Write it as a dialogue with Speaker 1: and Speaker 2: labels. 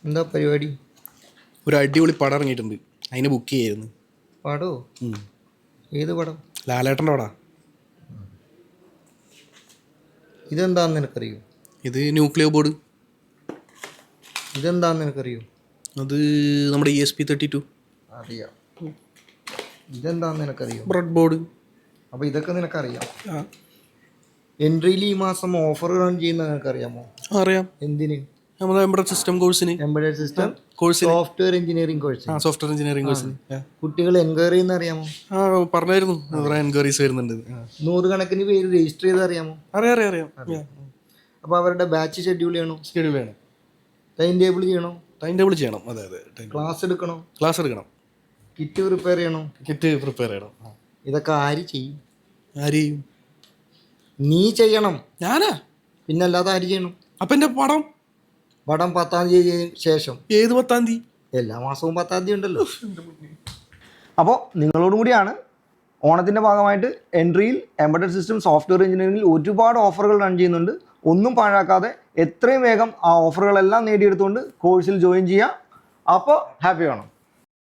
Speaker 1: എന്താ പരിപാടി?
Speaker 2: ഒരു അടിപൊളി പടം ഇറങ്ങിയിട്ടുണ്ട്, അതിന് ബുക്ക് ചെയ്യായിരുന്നു.
Speaker 1: പടോ? ഏത് പടം?
Speaker 2: ലാലേട്ടൻ്റെ പടാ.
Speaker 1: ഇതെന്താന്ന് നിനക്കറിയോ?
Speaker 2: ഇത് ന്യൂക്ലിയർ ബോർഡ്.
Speaker 1: ഇതെന്താന്ന് നിനക്കറിയോ?
Speaker 2: അത് നമ്മുടെ ESP32.
Speaker 1: അറിയാം. ഇതെന്താന്ന് നിനക്കറിയോ?
Speaker 2: Bread board.
Speaker 1: അപ്പോൾ ഇതൊക്കെ നിനക്കറിയാം. എൻട്രിയിൽ ഈ മാസം ഓഫർ റൺ ചെയ്യുന്നത് നിനക്കറിയാമോ?
Speaker 2: അറിയാം.
Speaker 1: എന്തിന്?
Speaker 2: നമ്മുടെ എംബഡഡ് സിസ്റ്റം കോഴ്സിന്.
Speaker 1: എംബഡഡ് സിസ്റ്റം
Speaker 2: കോഴ്സിന്.
Speaker 1: Software engineering course.
Speaker 2: Software engineering കോഴ്സിന്.
Speaker 1: കുട്ടികൾ എൻക്വയറി ചെയ്യുന്ന അറിയാമോ?
Speaker 2: പറഞ്ഞായിരുന്നു, കുറേ എൻക്വയറീസ് വരുന്നുണ്ട്.
Speaker 1: 100 കണക്കിന് പേര് രജിസ്റ്റർ ചെയ്ത് അറിയാമോ?
Speaker 2: അറിയാം.
Speaker 1: അപ്പോൾ അവരുടെ ബാച്ച് ഷെഡ്യൂൾ ചെയ്യണോ?
Speaker 2: ഷെഡ്യൂൾ ചെയ്യണം.
Speaker 1: ടൈം ടേബിൾ ചെയ്യണോ?
Speaker 2: ടൈം ടേബിൾ ചെയ്യണം. അതെ.
Speaker 1: ക്ലാസ് എടുക്കണോ?
Speaker 2: ക്ലാസ് എടുക്കണം.
Speaker 1: കിറ്റ് പ്രിപ്പയർ ചെയ്യണോ?
Speaker 2: കിറ്റ് പ്രിപ്പയർ ചെയ്യണം.
Speaker 1: ഇതൊക്കെ ആര് ചെയ്യും?
Speaker 2: ആര് ചെയ്യും?
Speaker 1: നീ ചെയ്യണം.
Speaker 2: ഞാനാ?
Speaker 1: പിന്നല്ലാതെ ആര് ചെയ്യണം?
Speaker 2: അപ്പം എൻ്റെ പടം
Speaker 1: 10-ാം തീയതി ശേഷം.
Speaker 2: ഏത് 10-ാം തീയതി?
Speaker 1: എല്ലാ മാസവും 10-ാം തീയതി ഉണ്ടല്ലോ. അപ്പോൾ നിങ്ങളോടും കൂടിയാണ് ഓണത്തിൻ്റെ ഭാഗമായിട്ട് എൻട്രിയിൽ എംബഡഡ് സിസ്റ്റം സോഫ്റ്റ്വെയർ എഞ്ചിനീയറിംഗിൽ ഒരുപാട് ഓഫറുകൾ റൺ ചെയ്യുന്നുണ്ട്. ഒന്നും പാഴാക്കാതെ എത്രയും വേഗം ആ ഓഫറുകളെല്ലാം നേടിയെടുത്തുകൊണ്ട് കോഴ്സിൽ ജോയിൻ ചെയ്യുക. അപ്പോൾ ഹാപ്പി വേണം.